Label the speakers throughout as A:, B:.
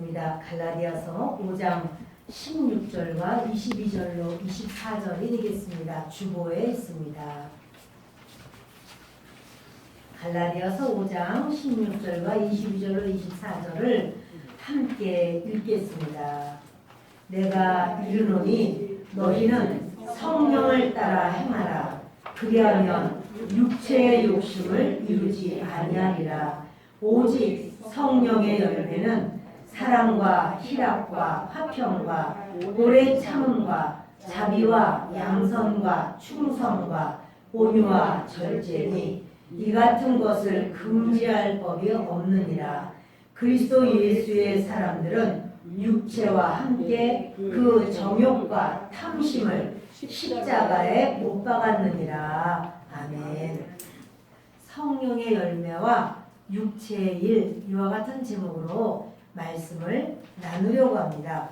A: 읽겠습니다. 갈라디아서 5장 16절과 22절로 24절이 되겠습니다. 주보에 있습니다. 갈라디아서 5장 16절과 22절로 24절을 함께 읽겠습니다. 내가 이르노니 너희는 성령을 따라 행하라. 그리하면 육체의 욕심을 이루지 아니하리라. 오직 성령의 열매는 사랑과 희락과 화평과 오래 참음과 자비와 양선과 충성과 온유와 절제니 이 같은 것을 금지할 법이 없느니라. 그리스도 예수의 사람들은 육체와 함께 그 정욕과 탐심을 십자가에 못 박았느니라. 아멘. 성령의 열매와 육체의 일, 이와 같은 제목으로 말씀을 나누려고 합니다.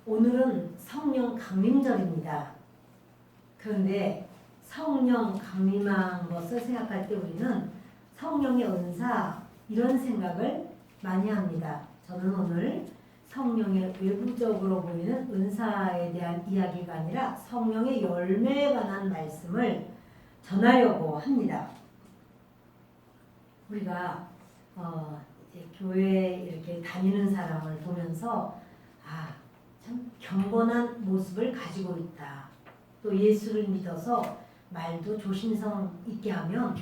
A: 오늘은 성령 강림절입니다. 그런데 성령 강림한 것을 생각할 때 우리는 성령의 은사, 이런 생각을 많이 합니다. 저는 오늘 성령의 외부적으로 보이는 은사에 대한 이야기가 아니라 성령의 열매에 관한 말씀을 전하려고 합니다. 우리가 이제 교회에 이렇게 다니는 사람을 보면서 참 경건한 모습을 가지고 있다. 또 예수를 믿어서 말도 조심성 있게 하면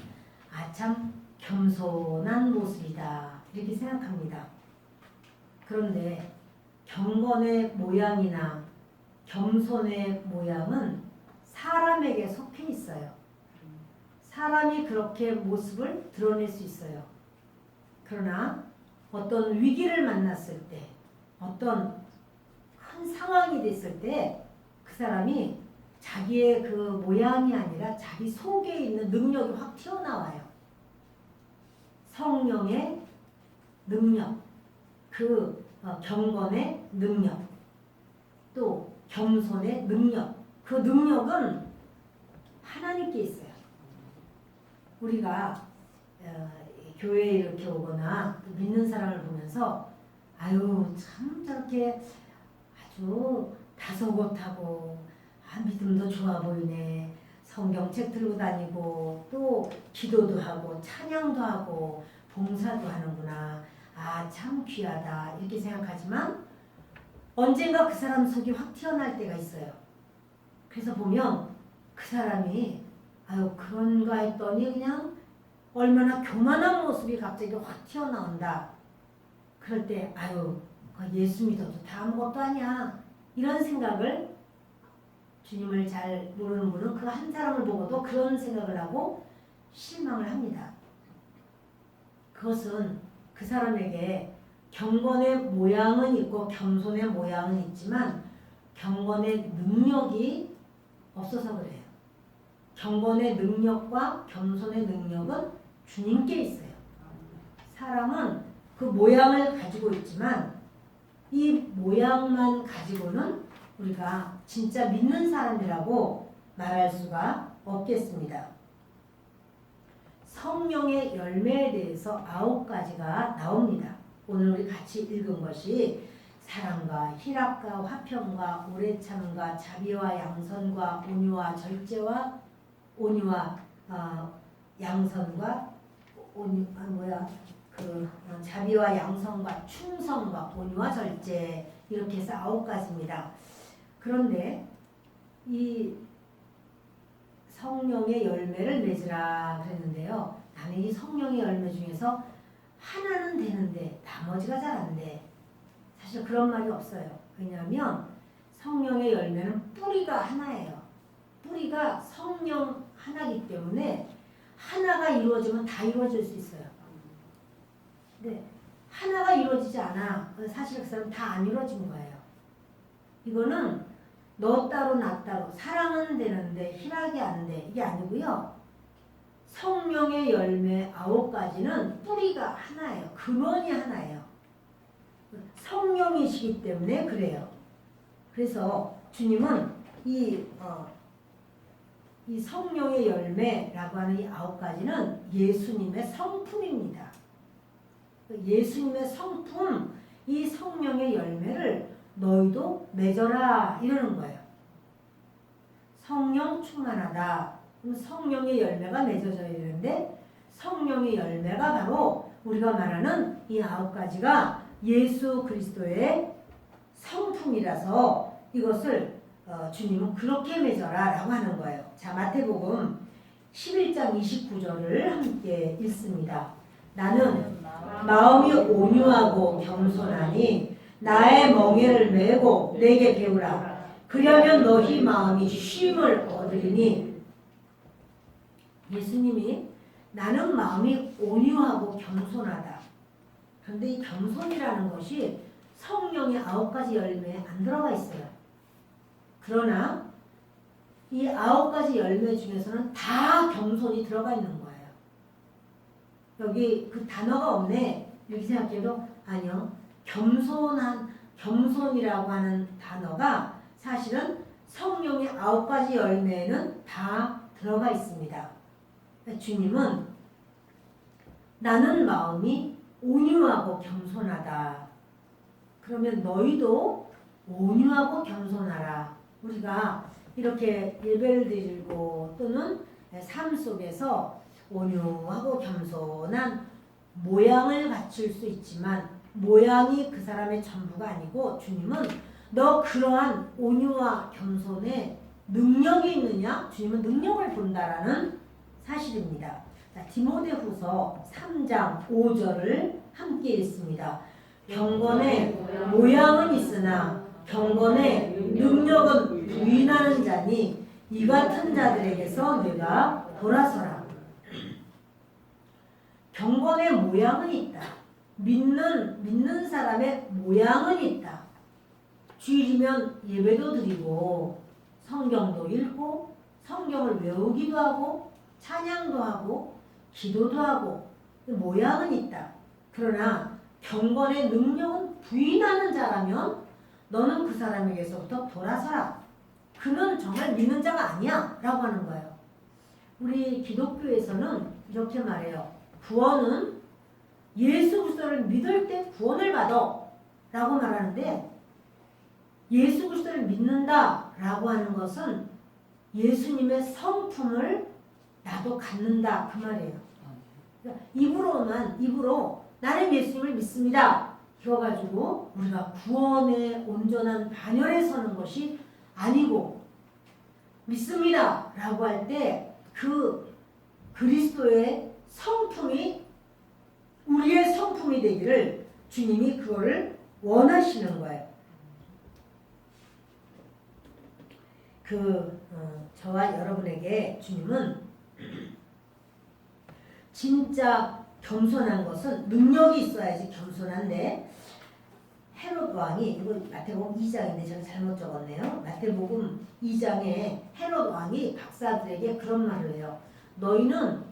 A: 참 겸손한 모습이다. 이렇게 생각합니다. 그런데 경건의 모양이나 겸손의 모양은 사람에게 속해 있어요. 사람이 그렇게 모습을 드러낼 수 있어요. 그러나 어떤 위기를 만났을 때, 어떤 큰 상황이 됐을 때 그 사람이 자기의 그 모양이 아니라 자기 속에 있는 능력이 확 튀어나와요. 성령의 능력, 그 경건의 능력, 또 겸손의 능력, 그 능력은 하나님께 있어요. 우리가 교회에 이렇게 오거나 믿는 사람을 보면서 참 저렇게 아주 다소곳하고 믿음도 좋아 보이네. 성경책 들고 다니고 또 기도도 하고 찬양도 하고 봉사도 하는구나. 참 귀하다. 이렇게 생각하지만 언젠가 그 사람 속이 확 튀어나올 때가 있어요. 그래서 보면 그 사람이 그런가 했더니 그냥 얼마나 교만한 모습이 갑자기 확 튀어나온다. 그럴 때 예수 믿어도 다 아무것도 아니야. 이런 생각을 주님을 잘 모르는 분은 그 한 사람을 보고도 그런 생각을 하고 실망을 합니다. 그것은 그 사람에게 경건의 모양은 있고 겸손의 모양은 있지만 경건의 능력이 없어서 그래요. 경건의 능력과 겸손의 능력은 주님께 있어요. 사람은 그 모양을 가지고 있지만 이 모양만 가지고는 우리가 진짜 믿는 사람이라고 말할 수가 없겠습니다. 성령의 열매에 대해서 9가지가 나옵니다. 오늘 우리 같이 읽은 것이 사랑과 희락과 화평과 오래 참음과 자비와 양선과 온유와 절제와 양선과 자비와 양선과 충성과 온유와 절제, 이렇게 해서 9가지입니다. 그런데 이 성령의 열매를 맺으라 그랬는데요. 나는 이 성령의 열매 중에서 하나는 되는데 나머지가 잘 안 돼. 사실 그런 말이 없어요. 왜냐하면 성령의 열매는 뿌리가 하나예요. 뿌리가 성령 하나이기 때문에 하나가 이루어지면 다 이루어질 수 있어요. 근데 하나가 이루어지지 않아. 사실 그 사람 다 안 이루어진 거예요. 이거는 너 따로 나 따로 사랑은 되는데 희락이 안 돼. 이게 아니고요. 성령의 열매 9가지는 뿌리가 하나예요. 근원이 하나예요. 성령이시기 때문에 그래요. 그래서 주님은 이 성령의 열매라고 하는 이 9가지는 예수님의 성품입니다. 예수님의 성품, 이 성령의 열매를 너희도 맺어라 이러는 거예요. 성령 충만하다. 그럼 성령의 열매가 맺어져야 되는데 성령의 열매가 바로 우리가 말하는 이 9가지가 예수 그리스도의 성품이라서 이것을 주님은 그렇게 맺어라 라고 하는 거예요. 자, 마태복음 11장 29절을 함께 읽습니다. 나는 마음이 온유하고 겸손하니 나의 멍에를 메고 내게 배우라. 그러면 너희 마음이 쉼을 얻으리니. 예수님이 나는 마음이 온유하고 겸손하다. 그런데 이 겸손이라는 것이 성령의 9가지 열매에 안 들어가 있어요. 그러나 이 9가지 열매 중에서는 다 겸손이 들어가 있는 거예요. 여기 그 단어가 없네 이렇게 생각해도 아니요. 겸손이라고 하는 단어가 사실은 성령의 9가지 열매에는 다 들어가 있습니다. 주님은 나는 마음이 온유하고 겸손하다. 그러면 너희도 온유하고 겸손하라. 우리가 이렇게 예배를 드리고 또는 삶 속에서 온유하고 겸손한 모양을 갖출 수 있지만 모양이 그 사람의 전부가 아니고 주님은 너 그러한 온유와 겸손에 능력이 있느냐? 주님은 능력을 본다라는 사실입니다. 자, 디모데후서 3장 5절을 함께 읽습니다. 경건의 모양은 있으나 경건의 능력은 부인하는 자니 이 같은 자들에게서 내가 돌아서라. 경건의 모양은 있다. 믿는 사람의 모양은 있다. 주일이면 예배도 드리고 성경도 읽고 성경을 외우기도 하고 찬양도 하고 기도도 하고 모양은 있다. 그러나 경건의 능력은 부인하는 자라면 너는 그 사람에게서부터 돌아서라. 그는 정말 믿는 자가 아니야 라고 하는 거예요. 우리 기독교에서는 이렇게 말해요. 구원은 예수 그리스도를 믿을 때 구원을 받아 라고 말하는데 예수 그리스도를 믿는다 라고 하는 것은 예수님의 성품을 나도 갖는다 그 말이에요. 그러니까 입으로 나는 예수님을 믿습니다. 이거 가지고 우리가 구원의 온전한 반열에 서는 것이 아니고 믿습니다 라고 할 때 그 그리스도의 성품이 우리의 성품이 되기를 주님이 그거를 원하시는 거예요. 저와 여러분에게 주님은 진짜 겸손한 것은 능력이 있어야지 겸손한데 헤롯 왕이 이거 마태복음 2장인데 제가 잘못 적었네요. 마태복음 2장에 헤롯 왕이 박사들에게 그런 말을 해요. 너희는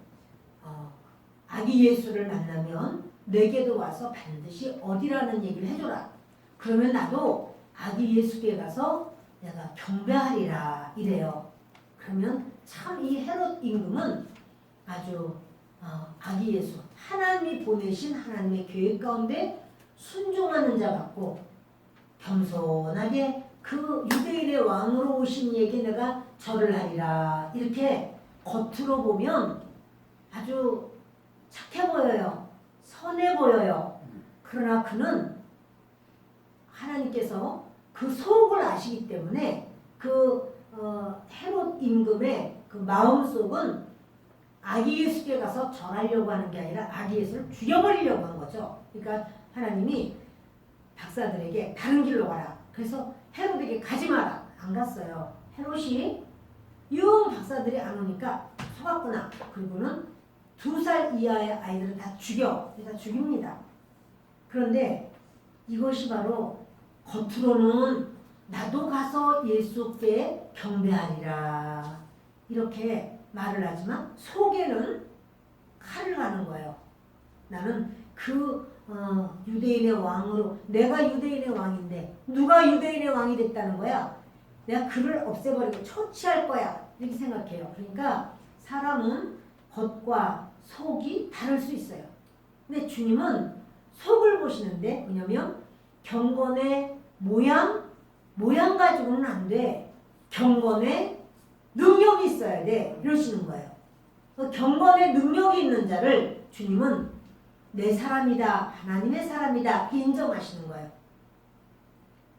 A: 아기 예수를 만나면 내게도 와서 반드시 어디라는 얘기를 해줘라. 그러면 나도 아기 예수께 가서 내가 경배하리라 이래요. 그러면 참 이 헤롯 임금은 아주 아기 예수 하나님이 보내신 하나님의 계획 가운데 순종하는 자 같고 겸손하게 그 유대인의 왕으로 오신 얘기 내가 절을 하리라 이렇게 겉으로 보면 아주 착해 보여요. 선해 보여요. 그러나 그는 하나님께서 그 속을 아시기 때문에 헤롯 임금의 그 마음속은 아기 예수께 가서 절하려고 하는 게 아니라 아기 예수를 죽여버리려고 한 거죠. 그러니까 하나님이 박사들에게 다른 길로 가라. 그래서 헤롯에게 가지 마라. 안 갔어요. 헤롯이 영 박사들이 안 오니까 속았구나. 그리고는 2살 이하의 아이들은 다 죽입니다. 그런데 이것이 바로 겉으로는 나도 가서 예수께 경배하리라 이렇게 말을 하지만 속에는 칼을 가는 거예요. 나는 유대인의 왕으로 내가 유대인의 왕인데 누가 유대인의 왕이 됐다는 거야? 내가 그를 없애버리고 처치할 거야 이렇게 생각해요. 그러니까 사람은 겉과 속이 다를 수 있어요. 근데 주님은 속을 보시는데 뭐냐면 경건의 모양 가지고는 안 돼. 경건의 능력이 있어야 돼. 이러시는 거예요. 경건의 능력이 있는 자를 주님은 내 사람이다, 하나님의 사람이다 인정하시는 거예요.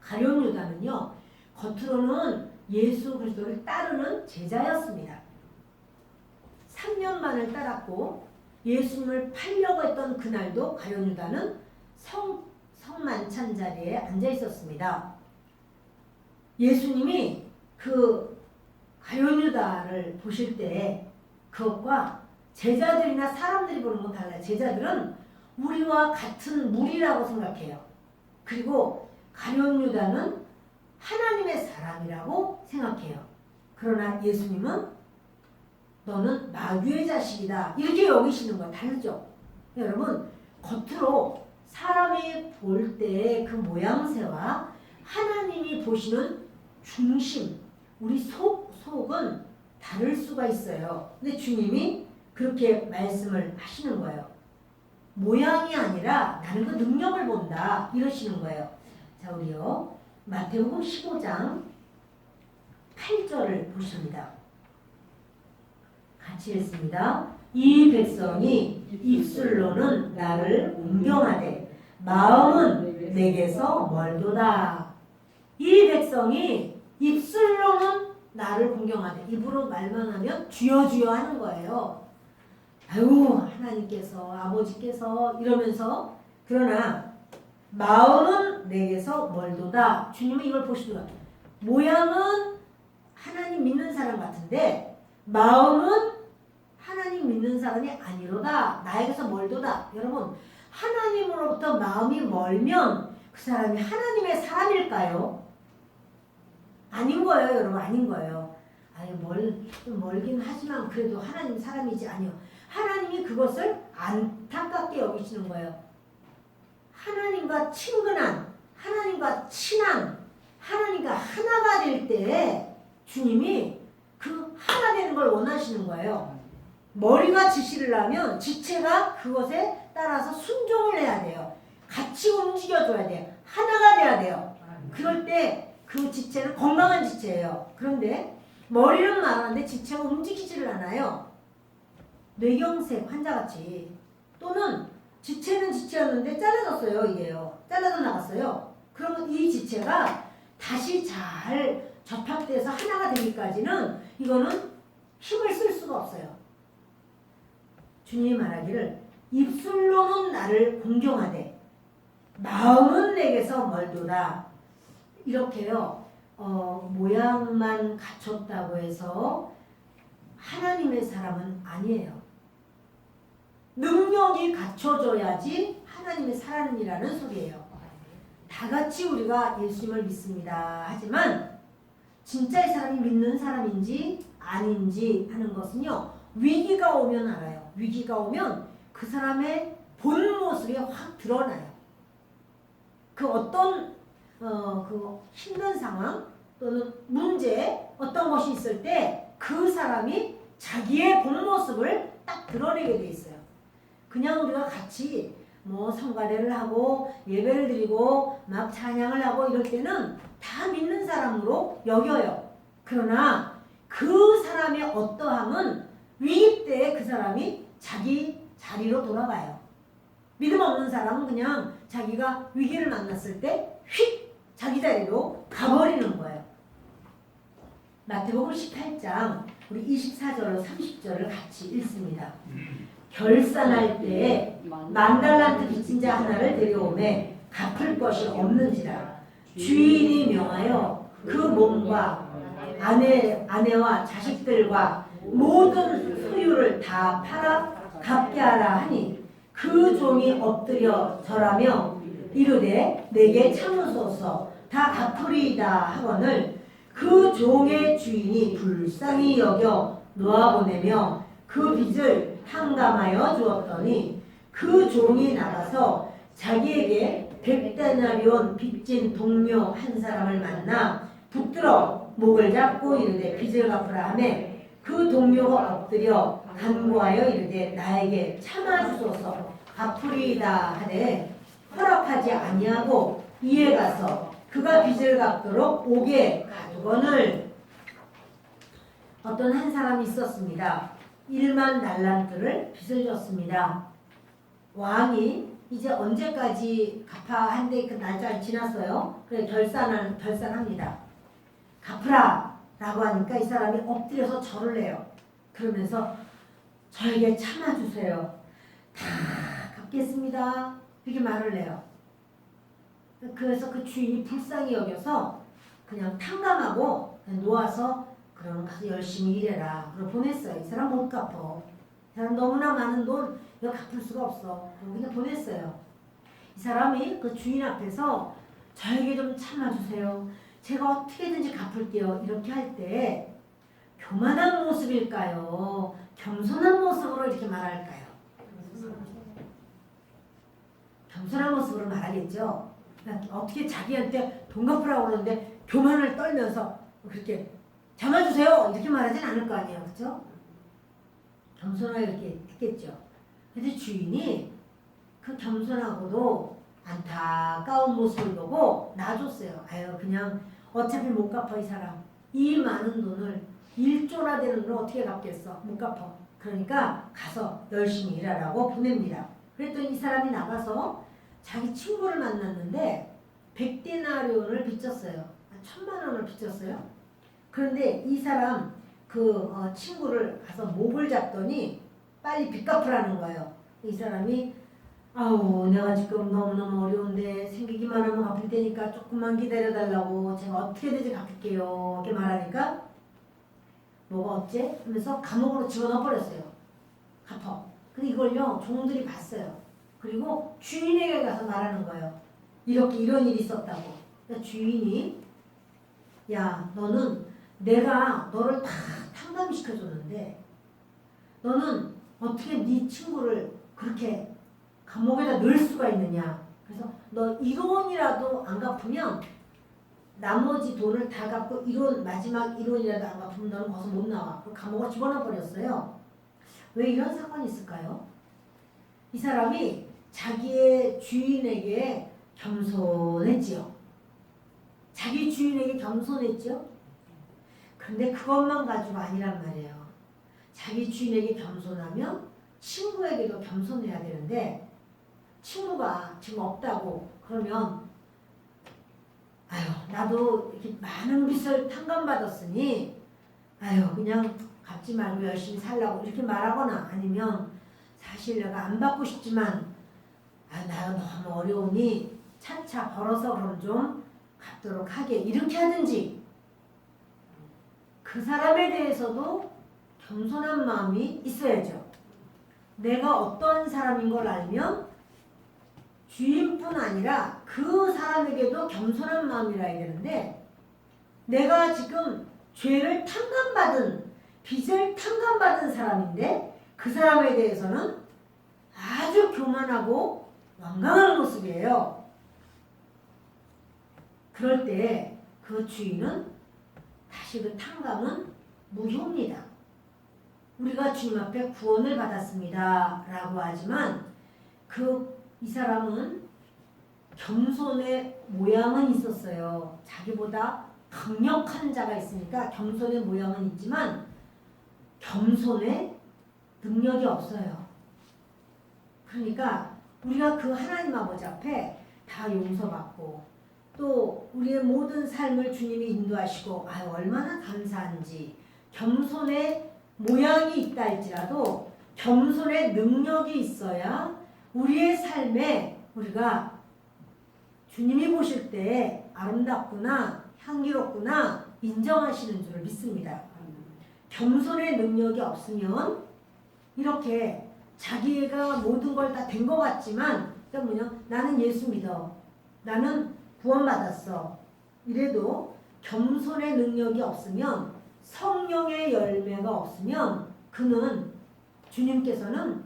A: 가룟 유다는요, 겉으로는 예수 그리스도를 따르는 제자였습니다. 3년만을 따랐고 예수님을 팔려고 했던 그날도 가룟 유다는 성만찬 자리에 앉아 있었습니다. 예수님이 그 가룟 유다를 보실 때 그것과 제자들이나 사람들이 보는 건 달라요. 제자들은 우리와 같은 무리라고 생각해요. 그리고 가룟 유다는 하나님의 사람이라고 생각해요. 그러나 예수님은 너는 마귀의 자식이다 이렇게 여기시는 거 다르죠. 여러분, 겉으로 사람이 볼 때 그 모양새와 하나님이 보시는 중심, 우리 속은 다를 수가 있어요. 근데 주님이 그렇게 말씀을 하시는 거예요. 모양이 아니라 나는 그 능력을 본다 이러시는 거예요. 자, 우리요 마태복음 15장 8절을 보십니다. 같이 읽습니다. 이 백성이 입술로는 나를 공경하되 마음은 내게서 멀도다. 이 백성이 입술로는 나를 공경하되, 입으로 말만 하면 주여 주여 하는 거예요. 아유 하나님께서 아버지께서 이러면서, 그러나 마음은 내게서 멀도다. 주님은 이걸 보시는 거예요. 모양은 하나님 믿는 사람 같은데 마음은 하나님 믿는 사람이 아니로다. 나에게서 멀도다. 여러분, 하나님으로부터 마음이 멀면 그 사람이 하나님의 사람일까요? 아닌 거예요, 여러분. 아닌 거예요. 아니, 좀 멀긴 하지만 그래도 하나님 사람이지. 아니요. 하나님이 그것을 안타깝게 여기시는 거예요. 하나님과 친근한, 하나님과 친한, 하나님과 하나가 될 때 주님이 그 하나 되는 걸 원하시는 거예요. 머리가 지시를 하면 지체가 그것에 따라서 순종을 해야 돼요. 같이 움직여줘야 돼요. 하나가 돼야 돼요. 그럴 때 그 지체는 건강한 지체예요. 그런데 머리는 말하는데 지체가 움직이지를 않아요. 뇌경색 환자같이. 또는 지체는 지체였는데 잘라졌어요. 이게요. 잘라져 나갔어요. 그러면 이 지체가 다시 잘 접합돼서 하나가 되기까지는 이거는 힘을 쓸 수가 없어요. 주님이 말하기를 입술로는 나를 공경하되 마음은 내게서 멀도다. 이렇게요. 모양만 갖췄다고 해서 하나님의 사람은 아니에요. 능력이 갖춰져야지 하나님의 사람이라는 소리예요. 다 같이 우리가 예수님을 믿습니다. 하지만 진짜 이 사람이 믿는 사람인지 아닌지 하는 것은요, 위기가 오면 알아요. 위기가 오면 그 사람의 본 모습이 확 드러나요. 그 어떤 그 힘든 상황 또는 문제, 어떤 것이 있을 때 그 사람이 자기의 본 모습을 딱 드러내게 돼 있어요. 그냥 우리가 같이 뭐 성가대를 하고 예배를 드리고 막 찬양을 하고 이럴 때는 다 믿는 사람으로 여겨요. 그러나 그 사람의 어떠함은 위기 때 그 사람이 자기 자리로 돌아가요. 믿음 없는 사람은 그냥 자기가 위기를 만났을 때 휙 자기 자리로 가버리는 거예요. 마태복음 18장 우리 24절로 30절을 같이 읽습니다. 결산할 때에 10,000달란트 빚진 자 하나를 데려오매 갚을 것이 없는지라 주인이 명하여 그 몸과 아내와 자식들과 모든 소유를 다 팔아 갚게 하라 하니 그 종이 엎드려 절하며 이르되 내게 참으소서 다 갚으리이다 하거늘 그 종의 주인이 불쌍히 여겨 놓아보내며 그 빚을 탕감하여 주었더니 그 종이 나가서 자기에게 100데나리온 빚진 동료 한 사람을 만나 붙들어 목을 잡고 이르되 빚을 갚으라 하며 그 동료가 엎드려 간구하여 이르되 나에게 참아주소서 갚으리이다 하되 허락하지 아니하고 이에 가서 그가 빚을 갚도록 옥에 가두거늘. 어떤 한 사람이 있었습니다. 1만 달란트를 빚을 졌습니다. 왕이 이제 언제까지 갚아 한데 그 날짜가 지났어요. 그래 결산합니다. 갚으라 라고 하니까 이 사람이 엎드려서 절을 해요. 그러면서 저에게 참아주세요. 다 갚겠습니다. 이렇게 말을 해요. 그래서 그 주인이 불쌍히 여겨서 그냥 탕감하고 그냥 놓아서 그럼 가서 열심히 일해라. 그러고 보냈어요. 이 사람 못 갚어. 이 사람 너무나 많은 돈 이거 갚을 수가 없어. 그리고 그냥 보냈어요. 이 사람이 그 주인 앞에서 저에게 좀 참아주세요. 제가 어떻게든지 갚을게요. 이렇게 할 때 교만한 모습일까요? 겸손한 모습으로 이렇게 말할까요? 겸손한 모습으로 말하겠죠. 어떻게 자기한테 돈 갚으라고 그러는데 교만을 떨면서 그렇게 참아주세요 이렇게 말하진 않을 거 아니에요. 그렇죠? 겸손하게 이렇게 했겠죠. 근데 주인이 그 겸손하고도 안타까운 모습을 보고 놔줬어요. 아유 그냥 어차피 못 갚아 이 사람. 이 많은 돈을 1조나 되는 걸 어떻게 갚겠어. 못 갚아. 그러니까 가서 열심히 일하라고 보냅니다. 그랬더니 이 사람이 나가서 자기 친구를 만났는데 100데나리온을 빚졌어요. 1000만 원을 빚졌어요. 그런데 이 사람 친구를 가서 목을 잡더니 빨리 빚 갚으라는 거예요. 이 사람이 아우 내가 지금 너무너무 어려운데 생기기만 하면 갚을 테니까 조금만 기다려달라고 제가 어떻게든지 갚을게요 이렇게 말하니까 뭐가 어째? 하면서 감옥으로 집어넣어 버렸어요. 갚아. 근데 이걸요 종들이 봤어요. 그리고 주인에게 가서 말하는 거예요. 이렇게 이런 일이 있었다고. 그러니까 주인이 야 너는 내가 너를 다 탕감시켜줬는데 너는 어떻게 네 친구를 그렇게 감옥에다 넣을 수가 있느냐. 그래서 너 1원이라도 안 갚으면 나머지 돈을 다 갚고 마지막 1원이라도 안 갚으면 너는 거기서 못 나와. 그 감옥에 집어넣어 버렸어요. 왜 이런 사건이 있을까요? 이 사람이 자기의 주인에게 겸손했지요. 자기 주인에게 겸손했죠. 근데 그것만 가지고 아니란 말이에요. 자기 주인에게 겸손하면 친구에게도 겸손해야 되는데 친구가 지금 없다고 그러면 아유 나도 이렇게 많은 빚을 탕감받았으니 아유 그냥 갚지 말고 열심히 살라고 이렇게 말하거나 아니면 사실 내가 안 받고 싶지만 내가 너무 어려우니 차차 벌어서 그럼 좀 갚도록 하게 이렇게 하든지 그 사람에 대해서도 겸손한 마음이 있어야죠. 내가 어떤 사람인 걸 알면 주인뿐 아니라 그 사람에게도 겸손한 마음이라 해야 되는데 내가 지금 죄를 빚을 탕감받은 사람인데 그 사람에 대해서는 아주 교만하고 완강한 모습이에요. 그럴 때 그 주인은 다시 그 탕감은 무효입니다. 우리가 주님 앞에 구원을 받았습니다 라고 하지만 이 사람은 겸손의 모양은 있었어요. 자기보다 강력한 자가 있으니까 겸손의 모양은 있지만 겸손의 능력이 없어요. 그러니까 우리가 그 하나님 아버지 앞에 다 용서받고 또 우리의 모든 삶을 주님이 인도하시고 얼마나 감사한지 겸손의 모양이 있다 할지라도 겸손의 능력이 있어야 우리의 삶에 우리가 주님이 보실 때 아름답구나 향기롭구나 인정하시는 줄을 믿습니다. 겸손의 능력이 없으면 이렇게 자기가 모든 걸 다 된 것 같지만 나는 예수 믿어. 나는 구원받았어. 이래도 겸손의 능력이 없으면 성령의 열매가 없으면 그는 주님께서는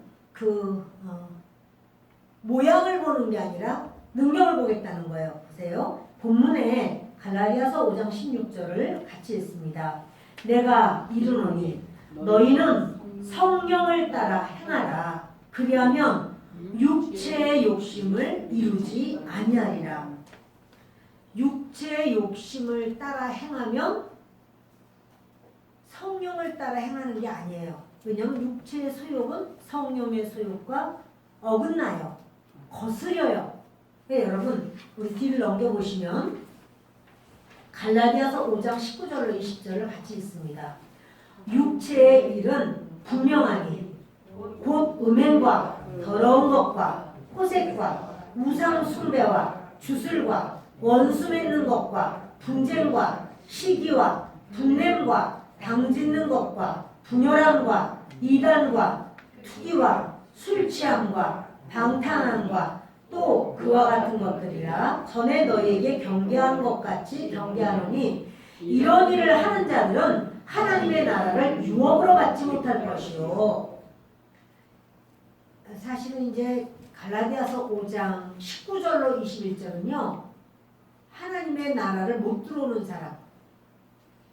A: 모양을 보는 게 아니라 능력을 보겠다는 거예요. 보세요. 본문에 갈라디아서 5장 16절을 같이 읽습니다. 내가 이르노니 너희는 성령을 따라 행하라. 그리하면 육체의 욕심을 이루지 아니하리라. 육체의 욕심을 따라 행하면 성령을 따라 행하는 게 아니에요. 왜냐하면 육체의 소욕은 성령의 소욕과 어긋나요. 거스려요. 네, 여러분 우리 뒤를 넘겨보시면 갈라디아서 5장 19절로 20절을 같이 읽습니다. 육체의 일은 분명하니 곧 음행과 더러운 것과 호색과 우상 숭배와 주술과 원수 맺는 것과 분쟁과 시기와 분냄과 당짓는 것과 분열함과 이단과 투기와 술 취함과 방탕함과 또 그와 같은 것들이라 전에 너희에게 경계한 것 같이 경계하노니 이런 일을 하는 자들은 하나님의 나라를 유업으로 받지 못할 것이요. 사실은 이제 갈라디아서 5장 19절로 21절은요. 하나님의 나라를 못 들어오는 사람,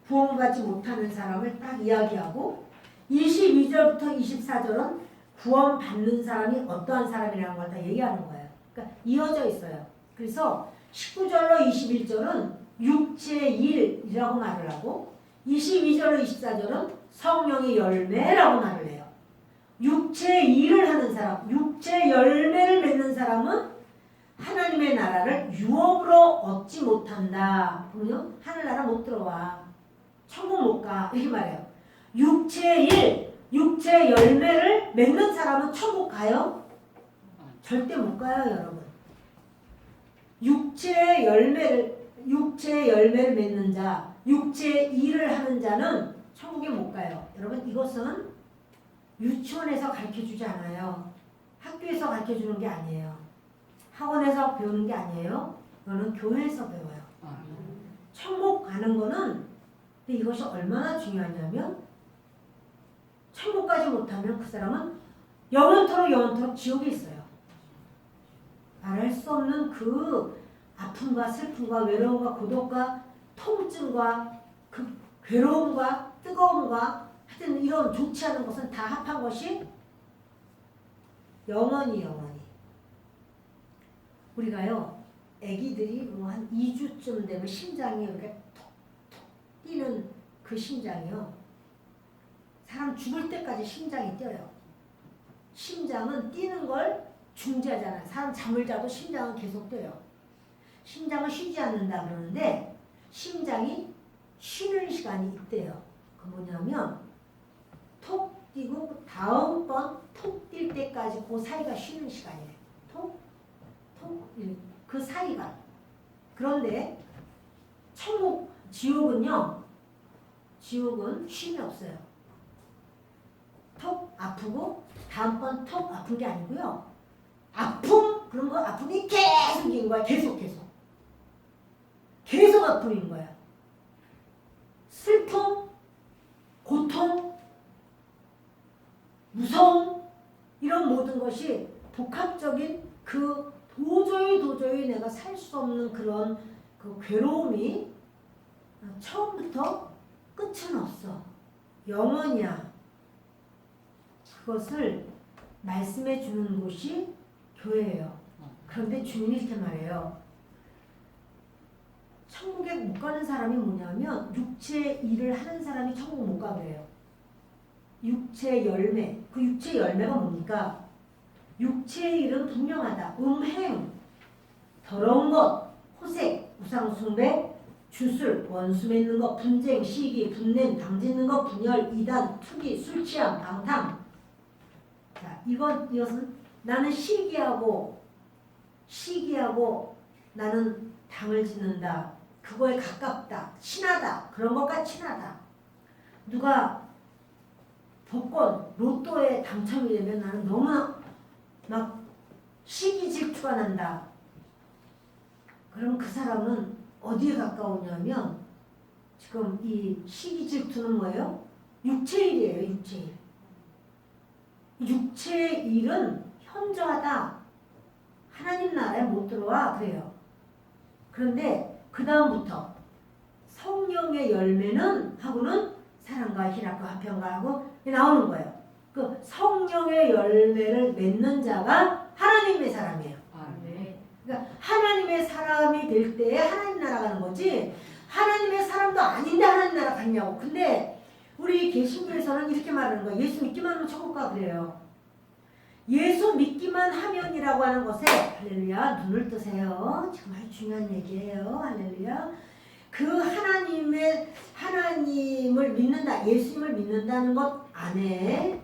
A: 구원받지 못하는 사람을 딱 이야기하고 22절부터 24절은 구원받는 사람이 어떠한 사람이라는 걸 다 얘기하는 거예요. 그러니까 이어져 있어요. 그래서 19절로 21절은 육체의 일이라고 말을 하고 22절로 24절은 성령의 열매라고 말을 해요. 육체의 일을 하는 사람, 육체의 열매를 맺는 사람은 하나님의 나라를 유업으로 얻지 못한다. 그러면 하늘나라 못 들어와. 천국 못 가. 이렇게 말해요. 육체의 일, 육체의 열매를 맺는 사람은 천국 가요? 절대 못 가요, 여러분. 육체의 열매를 맺는 자, 육체의 일을 하는 자는 천국에 못 가요. 여러분, 이것은 유치원에서 가르쳐주지 않아요. 학교에서 가르쳐주는 게 아니에요. 학원에서 배우는 게 아니에요. 이거는 교회에서 배워요. 천국 가는 거는, 근데 이것이 얼마나 중요하냐면 천국 가지 못하면 그 사람은 영원토록 지옥에 있어요. 말할 수 없는 그 아픔과 슬픔과 외로움과 고독과 통증과 그 괴로움과 뜨거움과 하여튼 이런 좋지 않은 것은 다 합한 것이 영원히 우리가요 아기들이 뭐 한 2주쯤 되면 심장이 이렇게 톡톡 뛰는 그 심장이요 사람 죽을 때까지 심장이 뛰어요. 심장은 뛰는 걸 중지하잖아요. 사람 잠을 자도 심장은 계속 뛰어요. 심장은 쉬지 않는다 그러는데 심장이 쉬는 시간이 있대요. 그 뭐냐면 톡 뛰고 다음번 톡 뛸 때까지 그 사이가 쉬는 시간이에요. 톡 그 사이가. 그런데 천국, 지옥은 쉼이 없어요. 톡 아프고 다음번 톡 아픈 게 아니고요. 아픔 그런 거 아픔이 계속인 거야. 계속 아픔인 거야. 슬픔, 고통, 무서움 이런 모든 것이 복합적인 그 도저히 내가 살 수 없는 그런 그 괴로움이 처음부터 끝은 없어. 영원이야. 그것을 말씀해 주는 곳이 교회예요. 그런데 주님이 이렇게 말해요. 천국에 못 가는 사람이 뭐냐면 육체의 일을 하는 사람이 천국 못 가게요. 육체의 열매. 그 육체의 열매가 뭡니까? 육체의 일은 분명하다. 음행, 더러운 것, 호색, 우상숭배, 주술, 원수 맺는 것, 분쟁, 시기, 분냄, 당짓는 것, 분열, 이단, 투기, 술 취함, 방탕. 자, 이것은 나는 시기하고 나는 당을 짓는다. 그거에 가깝다. 친하다. 그런 것과 친하다. 누가 복권, 로또에 당첨이 되면 나는 너무 막 시기 질투가 난다. 그럼 그 사람은 어디에 가까우냐면 지금 이 시기 질투는 뭐예요? 육체일이에요. 육체의 일은 현저하다. 하나님 나라에 못 들어와 그래요. 그런데 그 다음부터 성령의 열매는 하고는 사랑과 희락과 화평과 하고 나오는 거예요. 그 성령의 열매를 맺는 자가 하나님의 사람이에요.
B: 네.
A: 그러니까 하나님의 사람이 될 때 하나님 나라 가는 거지 하나님의 사람도 아닌데 하나님 나라 갔냐고. 근데 우리 개신교에서는 이렇게 말하는 거예요. 예수 믿기만 하면 천국 가 그래요. 예수 믿기만 하면이라고 하는 것에 할렐루야 눈을 뜨세요. 정말 중요한 얘기예요. 할렐루야. 그 하나님을 믿는다, 예수님을 믿는다는 것 안에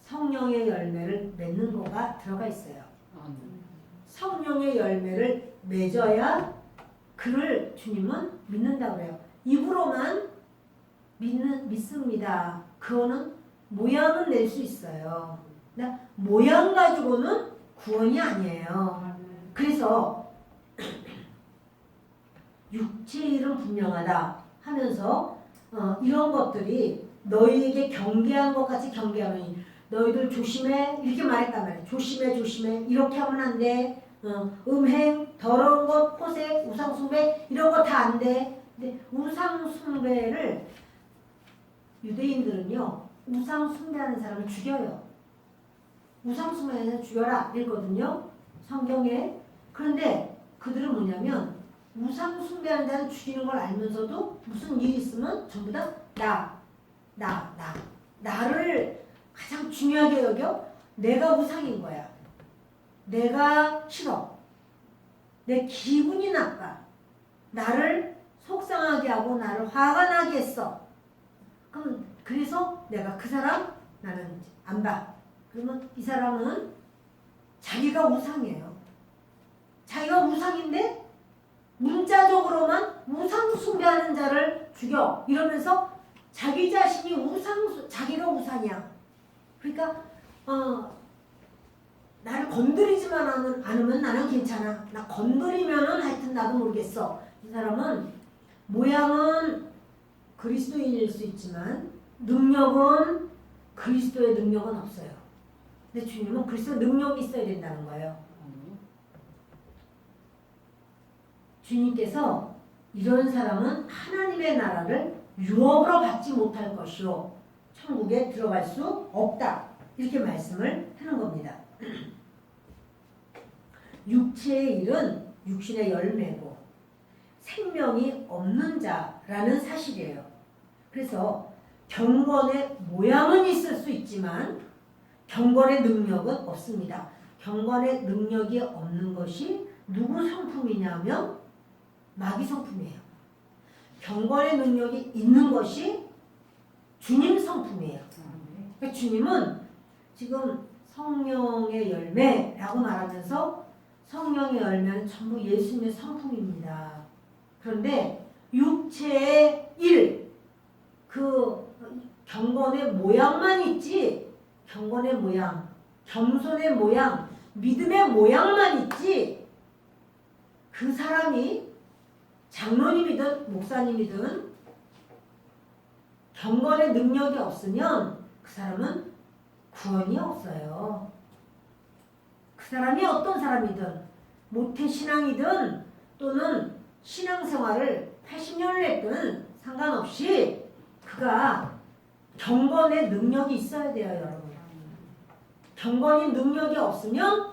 A: 성령의 열매를 맺는 거가 들어가 있어요. 성령의 열매를 맺어야 그를 주님은 믿는다고 그래요. 입으로만 믿습니다. 그거는 모양은 낼 수 있어요. 모양 가지고는 구원이 아니에요. 그래서 육체의 일은 분명하다 하면서 이런 것들이 너희에게 경계한 것 같이 경계하면 너희들 조심해 이렇게 말했단 말이에요. 조심해 이렇게 하면 안 돼. 음행, 더러운 것, 호색, 우상숭배 이런 거 다 안 돼. 근데 우상숭배를 유대인들은요. 우상숭배하는 사람을 죽여요. 우상숭배는 죽여라 이랬거든요. 성경에. 그런데 그들은 뭐냐면 우상숭배하는 자는 죽이는 걸 알면서도 무슨 일이 있으면 전부 다 나를 가장 중요하게 여겨. 내가 우상인 거야. 내가 싫어. 내 기분이 나빠. 나를 속상하게 하고 나를 화가 나게 했어. 그럼 그래서 내가 그 사람 나는 안 봐. 그러면 이 사람은 자기가 우상이에요. 자기가 우상인데 문자적으로만 우상 숭배하는 자를 죽여 이러면서 자기 자신이 자기가 우상이야. 그러니까 나를 건드리지만 않으면 나는 괜찮아. 나 건드리면은 하여튼 나도 모르겠어. 이 사람은 모양은 그리스도인일 수 있지만 능력은 그리스도의 능력은 없어요. 근데 주님은 그리스도의 능력이 있어야 된다는 거예요. 주님께서 이런 사람은 하나님의 나라를 유업으로 받지 못할 것이요 천국에 들어갈 수 없다. 이렇게 말씀을 하는 겁니다. 육체의 일은 육신의 열매고 생명이 없는 자라는 사실이에요. 그래서 경건의 모양은 있을 수 있지만 경건의 능력은 없습니다. 경건의 능력이 없는 것이 누구 성품이냐면 마귀 성품이에요. 경건의 능력이 있는 것이 주님 성품이에요. 그러니까 주님은 지금 성령의 열매라고 말하면서 성령의 열매는 전부 예수님의 성품입니다. 그런데 육체의 일, 그 경건의 모양만 있지, 경건의 모양, 겸손의 모양, 믿음의 모양만 있지, 그 사람이 장로님이든 목사님이든 경건의 능력이 없으면 그 사람은 구원이 없어요. 그 사람이 어떤 사람이든 모태신앙이든 또는 신앙생활을 80년을 했든 상관없이 그가 경건의 능력이 있어야 돼요, 여러분. 경건의 능력이 없으면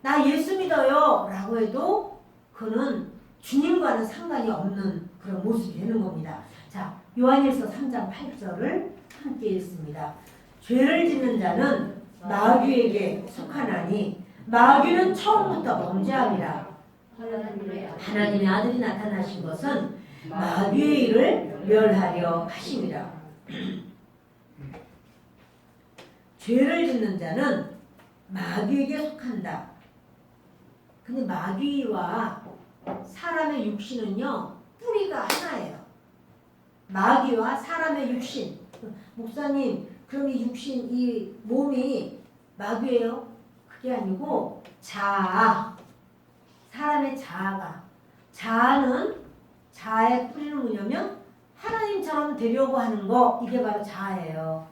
A: 나 예수 믿어요 라고 해도 그는 주님과는 상관이 없는 그런 모습이 되는 겁니다. 자, 요한일서 3장 8절을 함께 읽습니다. 죄를 짓는 자는 마귀에게 속하나니 마귀는 처음부터 범죄함이라. 하나님의 아들이 나타나신 것은 마귀의 일을 멸하려 하심이라. 죄를 짓는 자는 마귀에게 속한다. 근데 마귀와 사람의 육신은요, 뿌리가 하나예요. 마귀와 사람의 육신. 목사님, 그럼 이 육신, 이 몸이 마귀예요? 그게 아니고 자아. 사람의 자아가. 자아의 뿌리는 뭐냐면 하나님처럼 되려고 하는 거, 이게 바로 자아예요.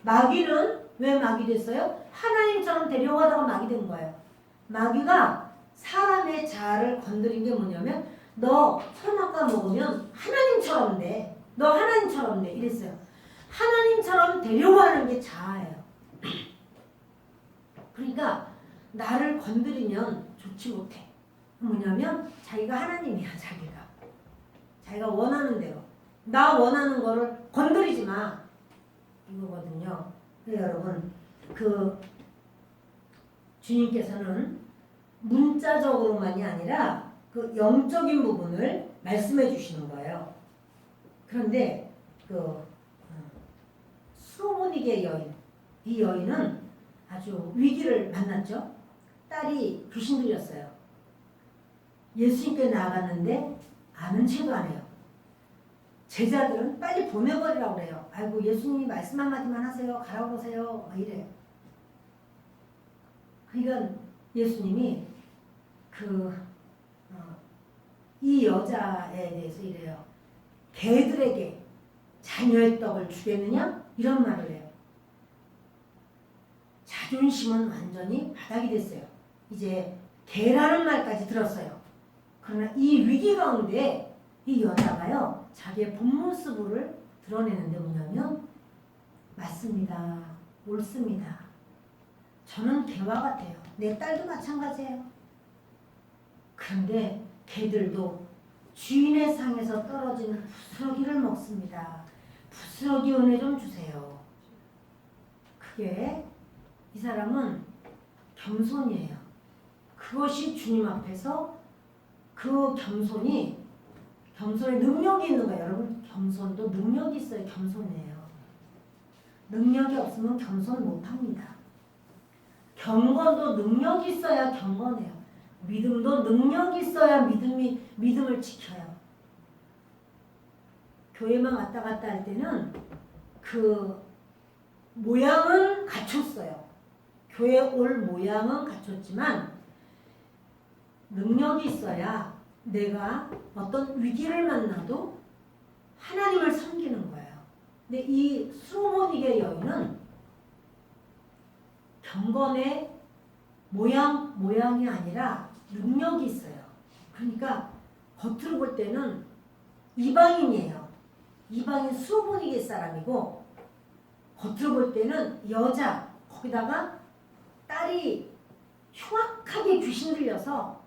A: 마귀는 왜 마귀 됐어요? 하나님처럼 되려고 하다가 마귀 된 거예요. 마귀가 사람의 자아를 건드린 게 뭐냐면 너 선악과 먹으면 하나님처럼 돼. 너 하나님처럼 돼. 이랬어요. 하나님처럼 되려고 하는 게 자아예요. 그러니까 나를 건드리면 좋지 못해. 뭐냐면 자기가 하나님이야. 자기가 원하는 대로 나 원하는 거를 건드리지 마 이거거든요. 여러분 그 주님께서는 문자적으로만이 아니라 그 영적인 부분을 말씀해 주시는 거예요. 그런데 그 수로보니게 여인, 이 여인은 아주 위기를 만났죠. 딸이 귀신 들렸어요. 예수님께 나아갔는데 아는 체도 안 해요. 제자들은 빨리 보내버리라고 그래요. 아이고 예수님이 말씀 한마디만 하세요. 가라고 그러세요. 막 이래요. 그러니까 예수님이 이 여자에 대해서 이래요. 개들에게 자녀의 떡을 주겠느냐? 이런 말을 해요. 자존심은 완전히 바닥이 됐어요. 이제 개라는 말까지 들었어요. 그러나 이 위기 가운데 이 여자가요. 자기의 본 모습을 드러내는데 뭐냐면 맞습니다. 옳습니다. 저는 개와 같아요. 내 딸도 마찬가지예요. 그런데 개들도 주인의 상에서 떨어지는 부스러기를 먹습니다. 부스러기 은혜 좀 주세요. 그게 이 사람은 겸손이에요. 그것이 주님 앞에서 그 겸손의 능력이 있는 거예요. 여러분 겸손도 능력이 있어야 겸손해요. 능력이 없으면 겸손 못합니다. 경건도 능력이 있어야 경건해요. 믿음도 능력이 있어야 믿음을 지켜요. 교회만 왔다 갔다 할 때는 그 모양은 갖췄어요. 교회 올 모양은 갖췄지만 능력이 있어야 내가 어떤 위기를 만나도 하나님을 섬기는 거예요. 근데 이 수로보니게 여인은 경건의 모양이 아니라 능력이 있어요. 그러니까 겉으로 볼 때는 이방인이에요. 이방인 수로보니게 사람이고 겉으로 볼 때는 여자 거기다가 딸이 흉악하게 귀신 들려서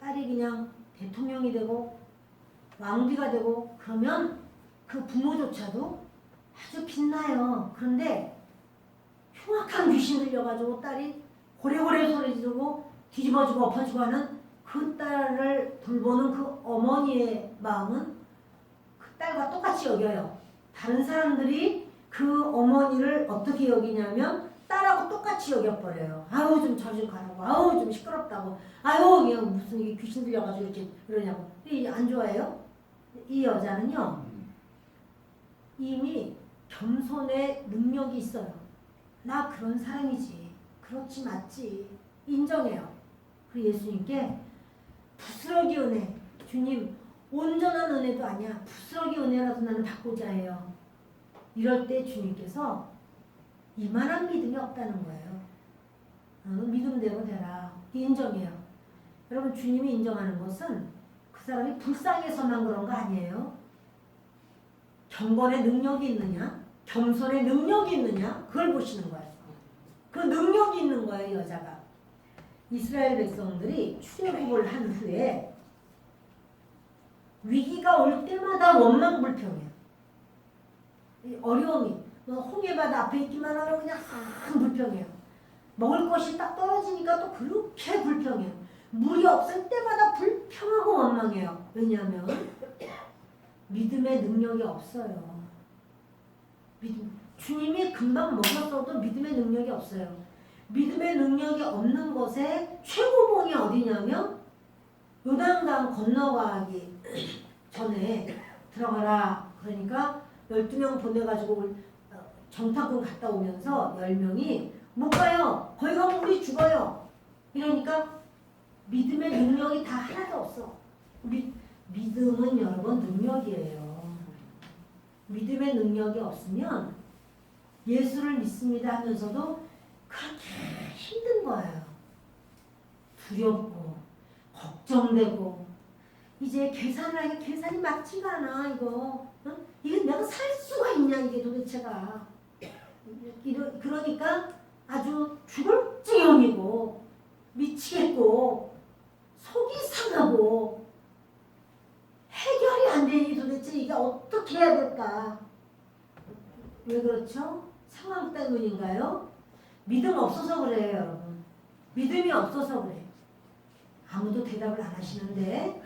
A: 딸이 그냥 대통령이 되고 왕비가 되고 그러면 그 부모조차도 아주 빛나요. 그런데 흉악한 귀신 들려가지고 딸이 고래고래 소리 지르고 뒤집어지고 엎어지고 하는 그 딸을 돌보는 그 어머니의 마음은 그 딸과 똑같이 여겨요. 다른 사람들이 그 어머니를 어떻게 여기냐면 딸하고 똑같이 여겨버려요. 아우 좀 저리 좀 가라고. 아우 좀 시끄럽다고. 아유 그냥 무슨 이게 귀신 들려가지고 이렇게 그러냐고. 이 안 좋아해요? 이 여자는요. 이미 겸손의 능력이 있어요. 나 그런 사람이지. 그렇지 맞지. 인정해요. 그리고 예수님께 부스러기 은혜. 주님 온전한 은혜도 아니야. 부스러기 은혜라도 나는 받고자 해요. 이럴 때 주님께서 이만한 믿음이 없다는 거예요. 너는 믿음대로 되라. 인정해요. 여러분 주님이 인정하는 것은 그 사람이 불쌍해서만 그런 거 아니에요. 경건의 능력이 있느냐? 겸손의 능력이 있느냐? 그걸 보시는 거예요. 그 능력이 있는 거예요. 여자가. 이스라엘 백성들이 출애굽을 한 후에 위기가 올 때마다 원망불평해요. 어려움이 홍해바다 앞에 있기만 하면 그냥 불평해요. 먹을 것이 딱 떨어지니까 또 그렇게 불평해요. 물이 없을 때마다 불평하고 원망해요. 왜냐하면 믿음의 능력이 없어요. 주님이 금방 먹었어도 믿음의 능력이 없어요. 믿음의 능력이 없는 것의 최고봉이 어디냐면 요단강 건너가기 전에 들어가라. 그러니까 12명 보내가지고 정탐꾼 갔다 오면서 10명이 못 가요. 거기 가면 우리 죽어요. 이러니까 믿음의 능력이 다 하나도 없어. 믿음은 여러분 능력이에요. 믿음의 능력이 없으면 예수를 믿습니다 하면서도 그렇게 힘든 거예요. 두렵고 걱정되고 이제 계산이 맞지가 않아 이거. 이게 내가 살 수가 있냐 이게 도대체가. 그러니까 아주 죽을 지경이고 미치겠고 속이 상하고 해결이 안 되니 도대체 이게 어떻게 해야 될까? 왜 그렇죠? 상황 때문인가요? 믿음 없어서 그래요, 여러분. 믿음이 없어서 그래. 아무도 대답을 안 하시는데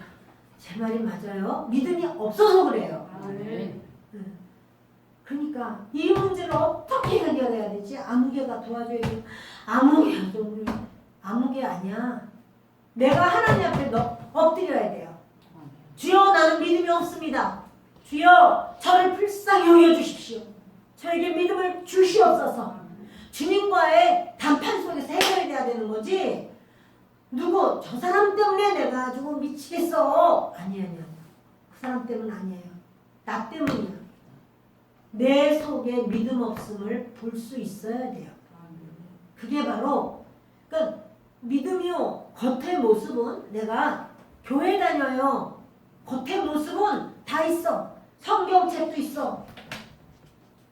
A: 제 말이 맞아요. 믿음이 없어서 그래요.
B: 아멘.
A: 그러니까 이 문제를 어떻게 해결해야 되지? 아무개가 도와줘야지. 아무개야 좀 아무개 아니야. 내가 하나님 앞에 엎드려야 돼요. 주여 나는 믿음이 없습니다. 주여 저를 불쌍히 여겨주십시오. 저에게 믿음을 주시옵소서. 주님과의談판 속에서 해결이 돼야 되는 거지. 누구 저 사람 때문에 내가 아주 미치겠어. 아니야. 그 사람 때문 아니에요. 나 때문이야. 내 속에 믿음 없음을 볼 수 있어야 돼요. 그게 바로 그러니까 믿음이요. 겉의 모습은 내가 교회 다녀요. 겉의 모습은 다 있어. 성경책도 있어.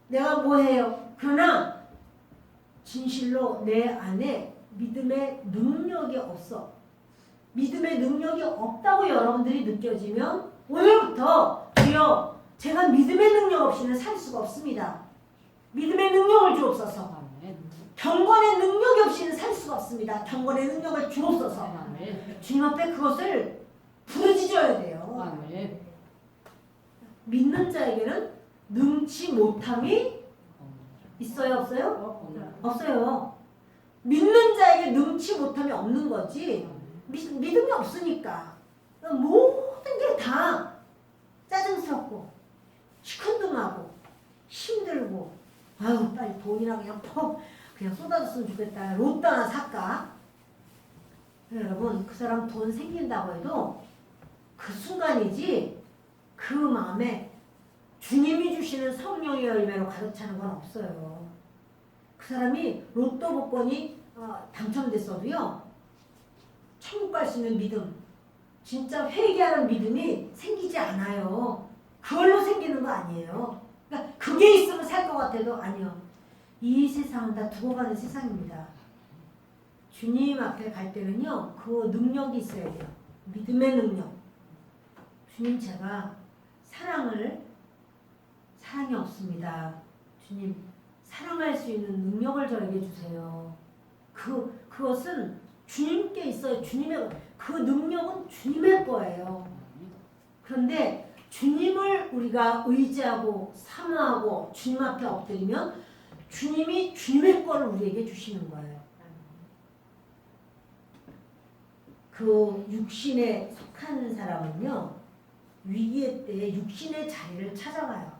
A: 내가 뭐 해요? 그러나 진실로 내 안에 믿음의 능력이 없어. 믿음의 능력이 없다고 여러분들이 느껴지면 오늘부터 주여 제가 믿음의 능력 없이는 살 수가 없습니다. 믿음의 능력을 주옵소서. 경건의 능력이 없이는 살 수가 없습니다. 경건의 능력을 주옵소서. 주님 앞에 그것을 부르짖어야 돼요. 믿는 자에게는 능치 못함이 있어요? 없어요? 없어요. 믿는 자에게 능치 못함이 없는 거지. 믿음이 없으니까 모든 게 다 짜증스럽고 시큰둥하고 힘들고 아유 빨리 돈이나 그냥 쏟아졌으면 좋겠다. 로또 하나 살까? 여러분 그 사람 돈 생긴다고 해도 그 순간이지 그 마음에 주님이 주시는 성령의 열매로 가득 차는 건 없어요. 그 사람이 로또 복권이 당첨됐어도요. 천국 갈 수 있는 믿음, 진짜 회개하는 믿음이 생기지 않아요. 그걸로 생기는 거 아니에요. 그러니까 그게 있으면 살 것 같아도 아니요. 이 세상은 다 두고 가는 세상입니다. 주님 앞에 갈 때는요. 그 능력이 있어야 돼요. 믿음의 능력. 주님 제가 사랑이 없습니다. 주님 사랑할 수 있는 능력을 저에게 주세요. 그것은 주님께 있어요. 그 능력은 주님의 거예요. 그런데 주님을 우리가 의지하고 사모하고 주님 앞에 엎드리면 주님이 주님의 거를 우리에게 주시는 거예요. 그 육신에 속한 사람은요. 위기의 때에 육신의 자리를 찾아가요.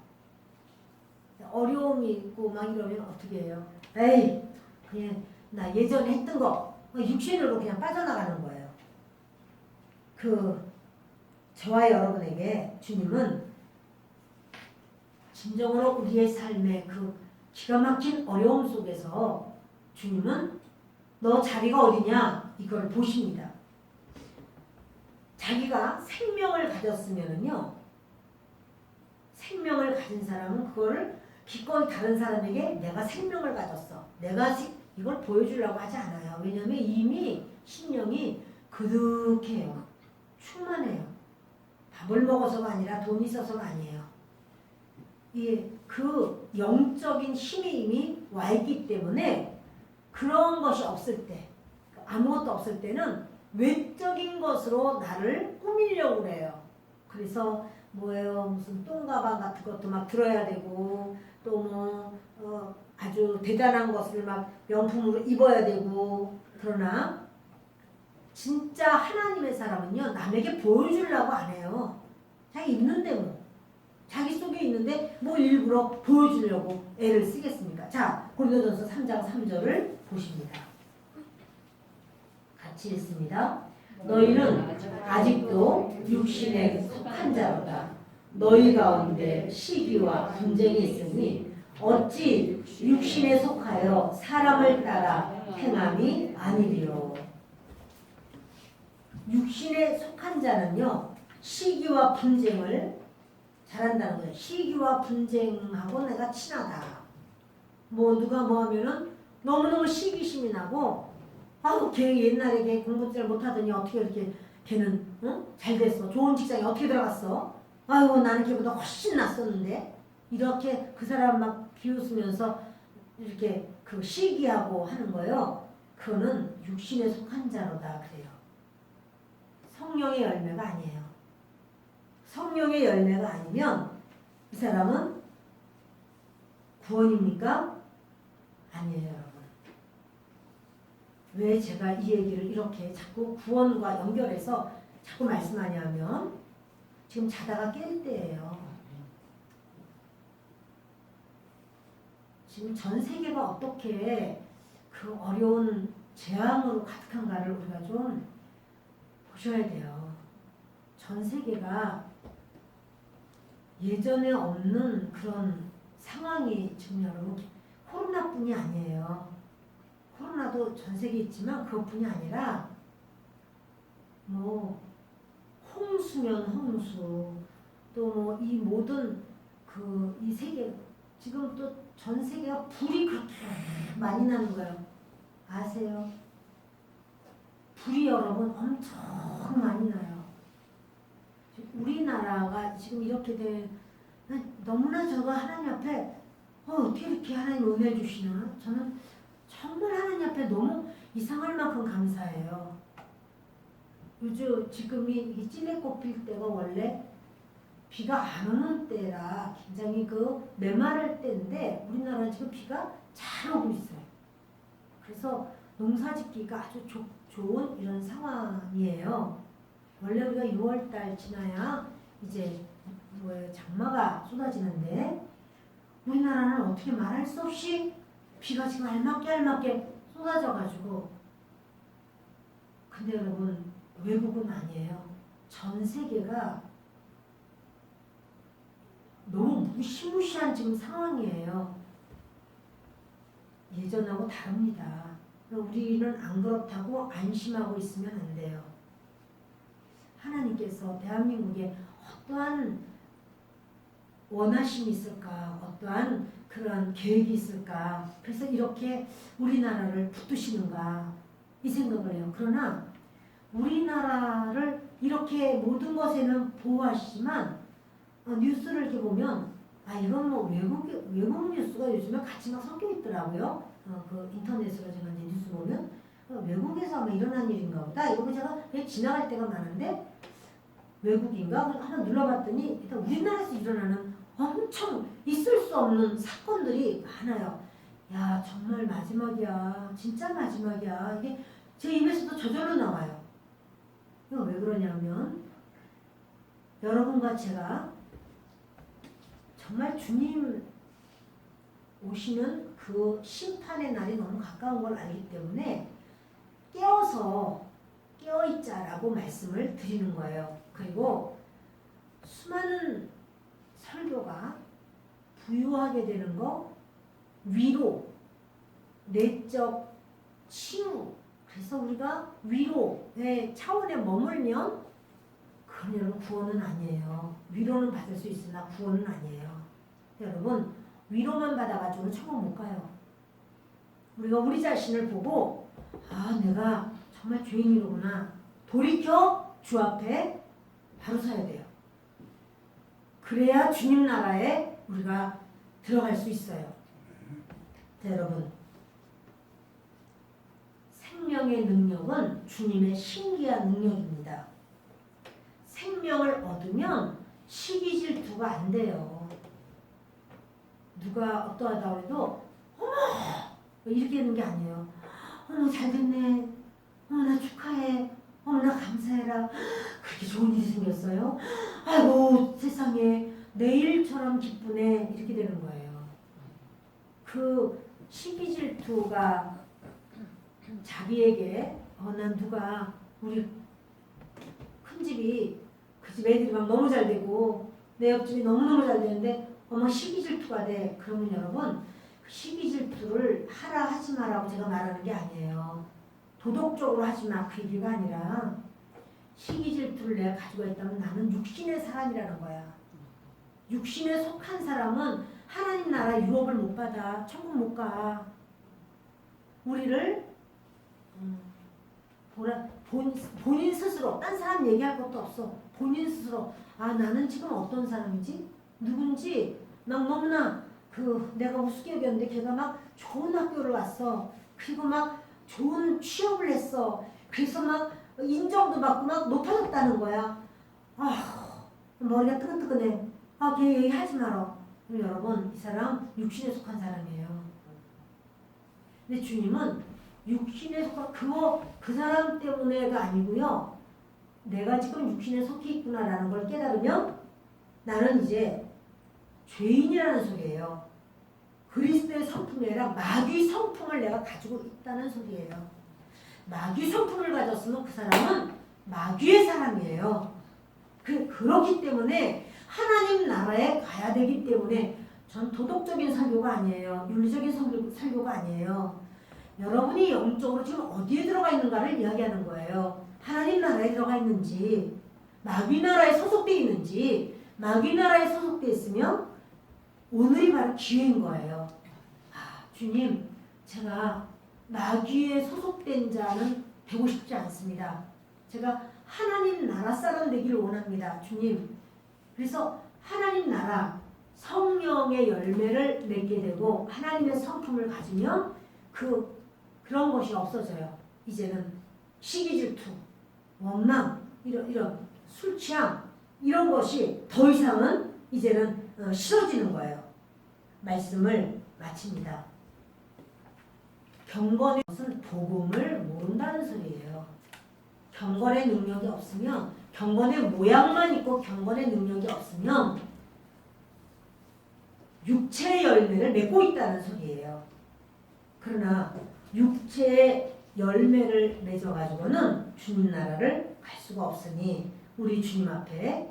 A: 어려움이 있고 막 이러면 어떻게 해요? 에이 그냥 나 예전에 했던 거 육신으로 그냥 빠져나가는 거예요. 저와 여러분에게 주님은 진정으로 우리의 삶의 그 기가 막힌 어려움 속에서 주님은 너 자리가 어디냐 이걸 보십니다. 자기가 생명을 가졌으면은요. 생명을 가진 사람은 그거를 기꺼이 다른 사람에게 내가 생명을 가졌어. 이걸 보여주려고 하지 않아요. 왜냐하면 이미 심령이 그득해요. 충만해요. 밥을 먹어서가 아니라 돈이 있어서가 아니에요. 그 영적인 힘이 이미 와 있기 때문에 그런 것이 없을 때, 아무것도 없을 때는 외적인 것으로 나를 꾸미려고 그래요. 그래서 무슨 똥가방 같은 것도 막 들어야 되고 또 아주 대단한 것을 막 명품으로 입어야 되고 그러나 진짜 하나님의 사람은요 남에게 보여주려고 안 해요. 자기 있는데 자기 속에 있는데 일부러 보여주려고 애를 쓰겠습니까? 자 고린도전서 3장 3절을 보십니다. 같이 읽습니다. 너희는 아직도 육신에 속한 자로다. 너희 가운데 시기와 분쟁이 있으니 어찌 육신에 속하여 사람을 따라 행함이 아니리요. 육신에 속한 자는요 시기와 분쟁을 잘한다는 거예요. 시기와 분쟁하고 내가 친하다. 누가 하면은 너무너무 시기심이 나고 아우 걔 옛날에 걔 공부 잘 못하더니 어떻게 이렇게 걔는 잘 됐어. 좋은 직장에 어떻게 들어갔어? 아유 나는 걔보다 훨씬 낫었는데 이렇게 그 사람 막 비웃으면서 이렇게 그 시기하고 하는 거예요. 그거는 육신에 속한 자로다 그래요. 성령의 열매가 아니에요. 성령의 열매가 아니면 이 사람은 구원입니까? 아니에요, 여러분. 왜 제가 이 얘기를 이렇게 자꾸 구원과 연결해서 자꾸 말씀하냐면 지금 자다가 깰 때예요. 지금 전 세계가 어떻게 그 어려운 재앙으로 가득한가를 우리가 좀 보셔야 돼요. 전 세계가 예전에 없는 그런 상황이 지금 여러분 코로나뿐이 아니에요. 코로나도 전 세계에 있지만 그것뿐이 아니라 뭐 홍수면 홍수 또 뭐 이 모든 그 이 세계 지금 또 전 세계가 불이 그렇게 많이 나는 거예요. 아세요? 불이 여러분 엄청 많이 나요. 우리나라가 지금 이렇게 된 너무나 저가 하나님 앞에 어떻게 이렇게 하나님 은혜 주시나? 저는 정말 하나님 앞에 너무 이상할 만큼 감사해요. 요즘 지금이 찔레꽃 필 때가 원래 비가 안 오는 때라 굉장히 그 메마를 때인데 우리나라는 지금 비가 잘 오고 있어요. 그래서 농사 짓기가 아주 좋은 이런 상황이에요. 원래 우리가 6월달 지나야 이제 뭐예요 장마가 쏟아지는데 우리나라는 어떻게 말할 수 없이 비가 지금 알맞게 쏟아져가지고 근데 여러분 외국은 아니에요. 전 세계가 너무 무시무시한 지금 상황이에요. 예전하고 다릅니다. 우리는 안 그렇다고 안심하고 있으면 안 돼요. 하나님께서 대한민국에 어떠한 원하심이 있을까? 어떠한 그런 계획이 있을까? 그래서 이렇게 우리나라를 붙드시는가? 이 생각을 해요. 그러나 우리나라를 이렇게 모든 것에는 보호하시지만 뉴스를 이렇게 보면 이건 뭐 외국 뉴스가 요즘에 같이 막 섞여 있더라고요. 그 인터넷으로 제가 이제 뉴스 보면 외국에서 아마 일어난 일인가 보다. 이거 제가 왜 지나갈 때가 많은데 외국인가? 하나 눌러봤더니 일단 우리나라에서 일어나는 엄청 있을 수 없는 사건들이 많아요. 야 정말 마지막이야. 진짜 마지막이야. 이게 제 입에서도 저절로 나와요. 이거 왜 그러냐면 여러분과 제가 정말 주님 오시는 그 심판의 날이 너무 가까운 걸 알기 때문에 깨어있자라고 말씀을 드리는 거예요. 그리고 수많은 설교가 부유하게 되는 거, 위로, 내적 치유. 그래서 우리가 위로의 차원에 머물면 그건 여러분 구원은 아니에요. 위로는 받을 수 있으나 구원은 아니에요. 여러분 위로만 받아가지고는 천국 못 가요. 우리가 우리 자신을 보고 내가 정말 죄인이로구나. 돌이켜 주 앞에 바로 서야 돼요. 그래야 주님 나라에 우리가 들어갈 수 있어요. 자, 여러분 생명의 능력은 주님의 신기한 능력입니다. 생명을 얻으면 시기 질투가 안 돼요. 누가 어떠하다고 해도 어머 이렇게 되는 게 아니에요. 어머 잘됐네. 어머 나 축하해. 어머 나 감사해라. 그렇게 좋은 일이 생겼어요. 아이고 세상에 내일처럼 기쁘네. 이렇게 되는 거예요. 그 시기 질투가 자기에게 난 누가 우리 큰집이 그 집 애들이 막 너무 잘 되고 내 옆집이 너무너무 잘 되는데 시기 질투가 돼. 그러면 여러분 시기 질투를 하라 하지 마라고 제가 말하는 게 아니에요. 도덕적으로 하지 마. 그 얘기가 아니라 시기 질투를 내가 가지고 있다면 나는 육신의 사람이라는 거야. 육신에 속한 사람은 하나님 나라 유업을 못 받아. 천국 못 가. 우리를 본인 스스로 딴 사람 얘기할 것도 없어. 본인 스스로 아 나는 지금 어떤 사람이지? 누군지 막 너무나 내가 우습게 여겼는데 걔가 막 좋은 학교를 왔어. 그리고 막 좋은 취업을 했어. 그래서 막 인정도 받고 막 높아졌다는 거야. 아 머리가 뜨끈뜨끈해. 걔 얘기하지 마라. 여러분 이 사람 육신에 속한 사람이에요. 근데 주님은 육신에 속한 그 사람 때문에가 아니고요. 내가 지금 육신에 속해 있구나라는 걸 깨달으면 나는 이제 죄인이라는 소리예요. 그리스도의 성품이 아니라 마귀 성품을 내가 가지고 있다는 소리예요. 마귀 성품을 가졌으면 그 사람은 마귀의 사람이에요. 그렇기 때문에 하나님 나라에 가야 되기 때문에 전 도덕적인 설교가 아니에요. 윤리적인 설교가 아니에요. 여러분이 영적으로 지금 어디에 들어가 있는가를 이야기하는 거예요. 하나님 나라에 들어가 있는지 마귀 나라에 소속되어 있는지 마귀 나라에 소속되어 있으면 오늘이 바로 기회인 거예요. 주님 제가 마귀에 소속된 자는 되고 싶지 않습니다. 제가 하나님 나라 사람 되기를 원합니다. 주님. 그래서 하나님 나라 성령의 열매를 맺게 되고 하나님의 성품을 가지면 그런 것이 없어져요. 이제는 시기 질투, 원망, 이런 술 취함 이런 것이 더 이상은 이제는 싫어지는 거예요. 말씀을 마칩니다. 경건의 것은 복음을 모른다는 소리예요. 경건의 능력이 없으면 경건의 모양만 있고 경건의 능력이 없으면 육체의 열매를 맺고 있다는 소리예요. 그러나 육체의 열매를 맺어가지고는 주님 나라를 갈 수가 없으니 우리 주님 앞에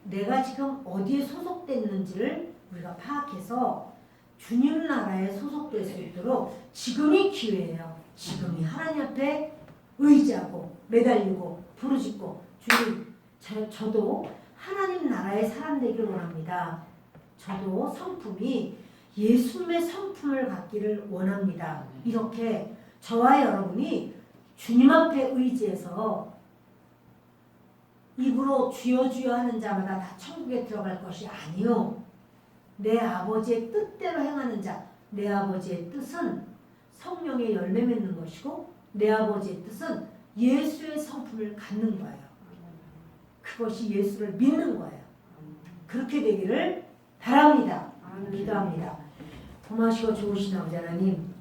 A: 내가 지금 어디에 소속됐는지를 우리가 파악해서 주님 나라에 소속될 수 있도록 지금이 기회예요. 지금이 하나님 앞에 의지하고 매달리고 부르짖고 주님 저도 하나님 나라의 사람 되기를 원합니다. 저도 성품이 예수님의 성품을 갖기를 원합니다. 이렇게 저와 여러분이 주님 앞에 의지해서 입으로 주여 주여 하는 자마다 다 천국에 들어갈 것이 아니요. 내 아버지의 뜻대로 행하는 자, 내 아버지의 뜻은 성령의 열매 맺는 것이고 내 아버지의 뜻은 예수의 성품을 갖는 거예요. 그것이 예수를 믿는 거예요. 그렇게 되기를 바랍니다. 기도합니다. 고마우시고 좋으신 아버지 하나님,